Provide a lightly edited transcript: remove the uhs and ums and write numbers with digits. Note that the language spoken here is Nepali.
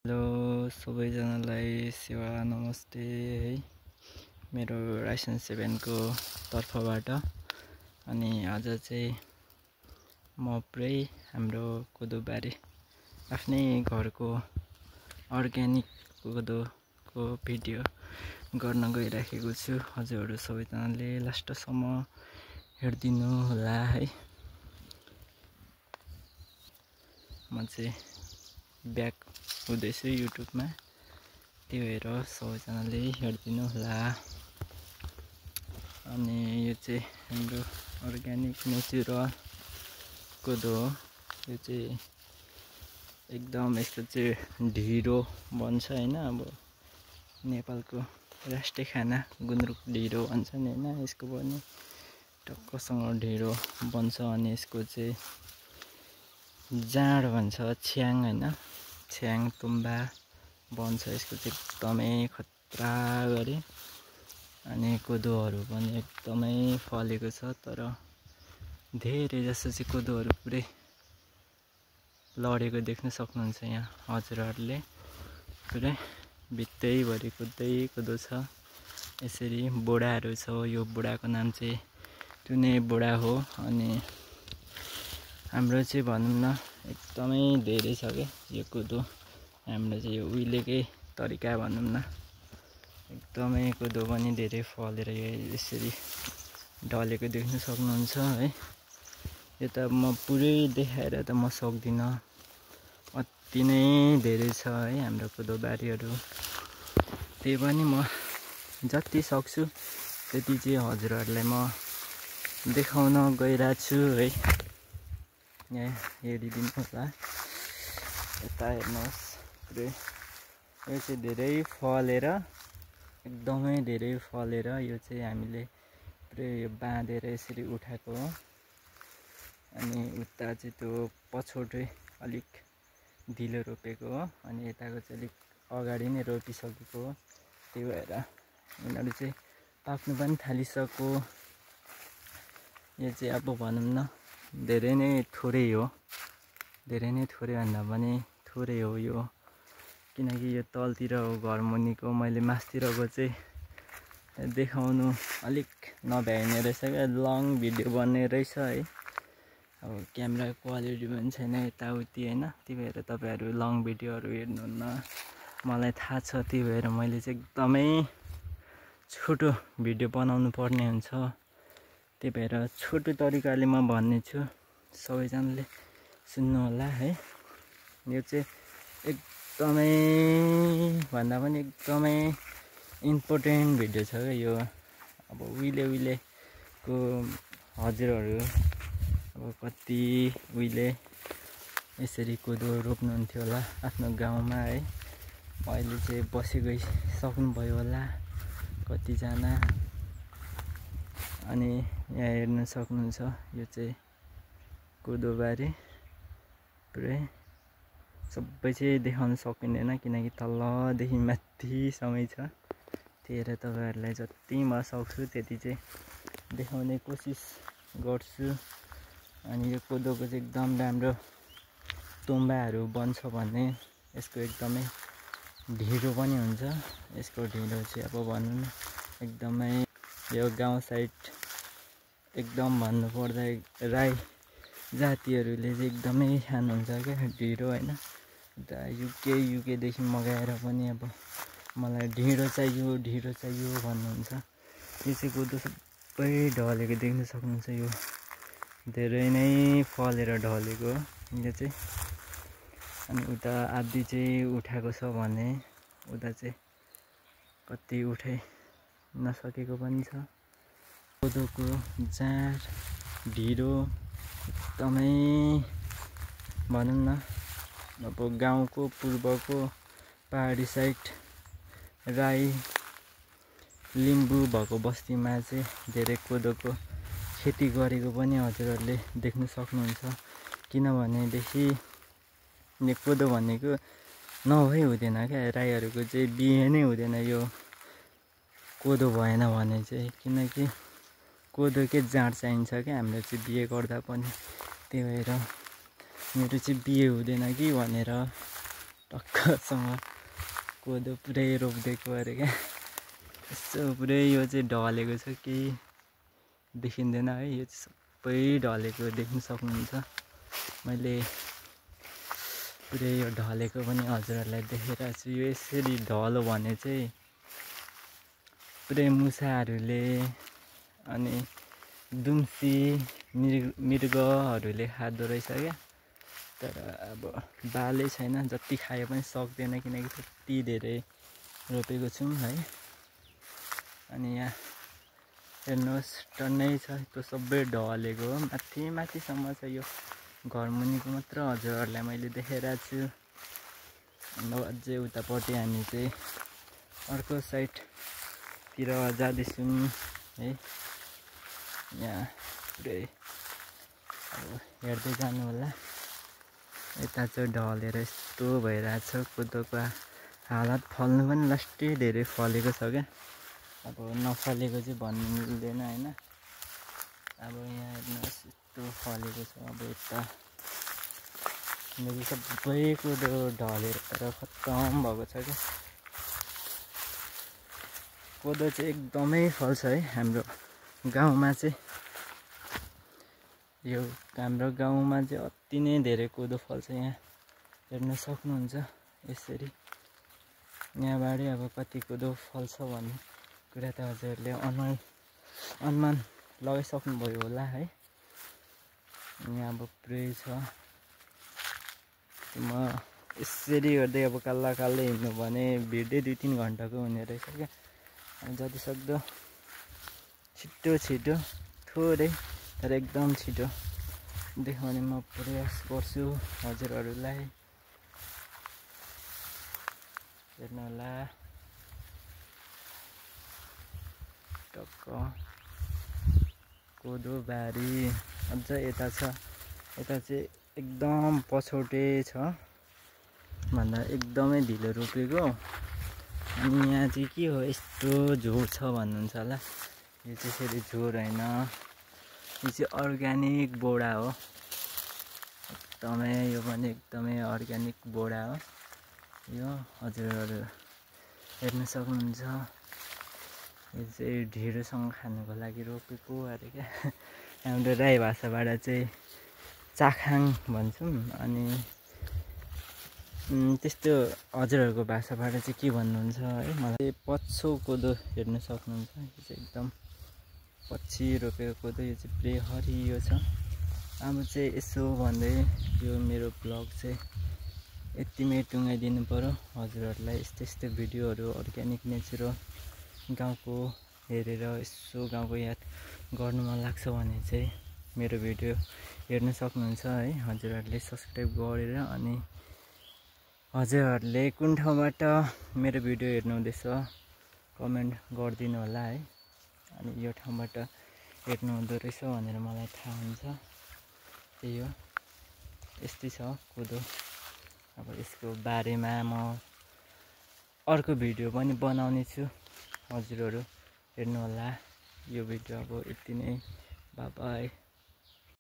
हेलो सबैजनालाई सेवा नमस्ते है मेरो राइसन 7 को तर्फबाट। अनि आज चाहिँ म पुरै हाम्रो कोदोबारी आफ्नै घरको अर्ग्यानिक कोदोको भिडियो गर्न गइराखेको छु। हजुरहरू सबैजनाले लास्टसम्म हेरिदिनु होला है। म चाहिँ ब्याक हुँदैछु युट्युबमा, त्यही भएर सबैजनाले हेरिदिनु होला। अनि यो चाहिँ हाम्रो अर्ग्यानिक नेचुरल कोदो हो। यो चाहिँ एकदम यस्तो चाहिँ ढिँडो बन्छ हैन। अब नेपालको राष्ट्रिय खाना गुन्द्रुक ढिँडो भन्छ नि हैन, यसको पनि टक्कसँग ढिँडो बन्छ। अनि यसको चाहिँ जाँड भन्छ, छ्याङ हैन, छ्याङ तुम्बा बन्छ यसको चाहिँ एकदमै खतरा गरी। अनि कोदोहरू पनि एकदमै फलेको छ, तर धेरै जस्तो चाहिँ कोदोहरू पुरै लडेको देख्न सक्नुहुन्छ यहाँ हजुरहरूले। पुरै भित्तैभरि कोदो छ। यसरी बोडाहरू छ। यो बोडाको नाम चाहिँ टुने बोडा हो। अनि हाम्रो चाहिँ भनौँ न एकदमै धेरै छ क्या यो कोदो। हाम्रो चाहिँ यो उहिलेकै तरिका भनौँ न, एकदमै कोदो पनि धेरै फलेर यसरी ढलेको देख्न सक्नुहुन्छ है। यो त म पुरै देखाएर त म सक्दिनँ, अति नै धेरै छ है हाम्रो कोदो बारीहरू। त्यही पनि म जति सक्छु त्यति चाहिँ हजुरहरूलाई म देखाउन गइरहेको छु है। यहाँ हेरिदिनु होला, यता हेर्नुहोस्। पुरै यो चाहिँ धेरै फलेर, एकदमै धेरै फलेर यो चाहिँ हामीले पुरै यो बाँधेर यसरी उठाएको हो। अनि उता चाहिँ त्यो पछौटे अलिक ढिलो रोपेको हो, अनि यताको चाहिँ अलिक अगाडि नै रोपिसकेको हो। त्यही भएर यिनीहरू चाहिँ पाक्नु पनि थालिसक्यो। यो चाहिँ अब भनौँ न धेरै नै थोरै हो, धेरै नै थोरै भन्दा पनि थोरै हो यो। किनकि यो तलतिर हो घर मुनिको, मैले मासतिरको चाहिँ देखाउनु अलिक नभ्याइने रहेछ क्या, लङ भिडियो बन्ने रहेछ है। अब क्यामेरा क्वालिटी पनि छैन यताउति होइन, त्यही भएर तपाईँहरू लङ भिडियोहरू हेर्नुहुन्न, मलाई थाहा छ। त्यही भएर मैले चाहिँ एकदमै छोटो भिडियो बनाउनु पर्ने हुन्छ। त्यही भएर छोटो तरिकाले म भन्ने छु, सबैजनाले सुन्नु होला है। यो चाहिँ एकदमै भन्दा पनि एकदमै इम्पोर्टेन्ट भिडियो छ क्या यो। अब उहिलेको हजुरहरू अब कति उहिले यसरी कोदो रोप्नुहुन्थ्यो होला आफ्नो गाउँमा है। अहिले चाहिँ बसी गइसक्नुभयो होला कतिजना। अनि यहाँ हेर्न सक्नुहुन्छ, यो चाहिँ कोदोबारी पुरै सबै चाहिँ देखाउन सकिँदैन, किनकि तलदेखि माथिसम्मै छ। त्यही भएर तपाईँहरूलाई जति म सक्छु त्यति चाहिँ देखाउने कोसिस गर्छु। अनि यो कोदोको चाहिँ एकदम राम्रो तुम्बाहरू बन्छ भने यसको एकदमै ढिँडो पनि हुन्छ। यसको ढिँडो चाहिँ अब भनौँ न एकदमै यो गाउँ साइड एकदम भन्नुपर्दा राई जातिहरूले चाहिँ एकदमै खानुहुन्छ क्या ढिँडो होइन। अन्त युकेदेखि मगाएर पनि अब मलाई ढिँडो चाहियो भन्नुहुन्छ। यो चाहिँ कोदो सबै ढलेको देख्न सक्नुहुन्छ, यो धेरै नै फलेर ढलेको यो चाहिँ। अनि उता आधी चाहिँ उठाएको छ भने उता चाहिँ कति उठाइ नसकेको पनि छ। कोदोको जाँड ढिँडो एकदमै भनौँ न अब गाउँको पूर्वको पहाडी साइड राई लिम्बू भएको बस्तीमा चाहिँ धेरै कोदोको खेती गरेको पनि हजुरहरूले देख्न सक्नुहुन्छ। किनभनेदेखि यो कोदो भनेको नभई हुँदैन क्या, राईहरूको चाहिँ बिहे नै हुँदैन यो कोदो भएन भने चाहिँ। किनकि कोदोकै जाँड चाहिन्छ क्या हाम्रो चाहिँ बिहे गर्दा पनि। त्यही भएर मेरो चाहिँ बिहे हुँदैन कि भनेर टक्कसँग कोदो पुरै रोपिदिएको अरे क्या। यसो पुरै यो चाहिँ ढलेको छ, केही देखिँदैन है। यो चाहिँ सबै ढलेको देख्न सक्नुहुन्छ। मैले पुरै यो ढलेको पनि हजुरहरूलाई देखाइरहेको छु। यो यसरी ढल्यो भने चाहिँ पुरै मुसाहरूले अनि दुम्सी मृगहरूले खाँदो रहेछ क्या। तर अब बालै छैन, जति खाए पनि सक्दैन, किनकि त्यति धेरै रोपेको छौँ है। अनि यहाँ हेर्नुहोस् टन्नै छ, त्यो सबै ढलेको हो। माथिसम्म छ, यो घरमुनिको मात्र हजुरहरूलाई मैले देखाइरहेको छु। अब अझै उतापट्टि हामी चाहिँ अर्को साइडतिर जाँदैछौँ है। यहाँ पुरै अब हेर्दै जानु होला। यता चाहिँ ढलेर यस्तो भइरहेछ कोदोको हालत। फल्नु पनि लास्टै धेरै फलेको छ क्या। अब नफलेको चाहिँ भन्नु मिल्दैन होइन। अब यहाँ हेर्नुहोस् यस्तो फलेको छ। अब यता सबै कोदो ढलेर खत्तम भएको छ क्या। कोदो चाहिँ एकदमै फल्छ है हाम्रो गाउँमा चाहिँ। यो हाम्रो गाउँमा चाहिँ अति नै धेरै कोदो फल्छ। यहाँ हेर्न सक्नुहुन्छ यसरी। यहाँबाट अब कति कोदो फल्छ भन्ने कुरा त हजुरहरूले अनुमान लगाइसक्नुभयो होला है। यहाँ अब पुरै छ। म यसरी गर्दै अब काल्ला हिँड्नु भने भिड्दै 2-3 घन्टाको हुने रहेछ क्या। जति सक्दो छिटो थोरै तर एकदम छिटो देखाउने म प्रयास गर्छु हजुरहरूलाई। हेर्नु होला टक्क कोदो बारी। अझ यता छ, यता चाहिँ एकदम पछौटे छ भन्दा एकदमै ढिलो रोपेको। अनि यहाँ चाहिँ के हो यस्तो झोर छ भन्नुहुन्छ होला। यो चाहिँ फेरि झोर होइन, यो चाहिँ अर्ग्यानिक बोडा हो। एकदमै यो पनि एकदमै अर्ग्यानिक बोडा हो। यो हजुरहरू हेर्न सक्नुहुन्छ। यो चाहिँ ढिँडोसँग खानुको लागि रोपेको अरे क्या। हाम्रो राई भाषाबाट चाहिँ चाखाङ भन्छौँ। अनि त्यस्तो हजुरहरूको भाषाबाट चाहिँ के भन्नुहुन्छ है मलाई। पच्चो कोदो हेर्न सक्नुहुन्छ। यो चाहिँ एकदम पछि रोपेको कोदो। यो चाहिँ पुरै हरियो छ। अब चाहिँ यसो भन्दै यो मेरो ब्लग चाहिँ यतिमै टुङ्गाइदिनु पऱ्यो हजुरहरूलाई। यस्तो भिडियोहरू अर्ग्यानिक नेचुरल गाउँको हेरेर यसो गाउँको याद गर्नु मन लाग्छ भने चाहिँ मेरो भिडियो हेर्न सक्नुहुन्छ है। हजुरहरूले सब्सक्राइब गरेर अनि हजुरहरूले कुन ठाउँबाट मेरो भिडियो हेर्नुहुँदैछ कमेन्ट गरिदिनु होला है। अनि यो ठाउँबाट हेर्नुहुँदो रहेछ भनेर मलाई थाहा हुन्छ। त्यही हो, यस्तै छ कोदो। अब यसको बारेमा म अर्को भिडियो पनि बनाउने छु, हजुरहरू हेर्नु होला। यो भिडियो अब यति नै, बाइ बाइ।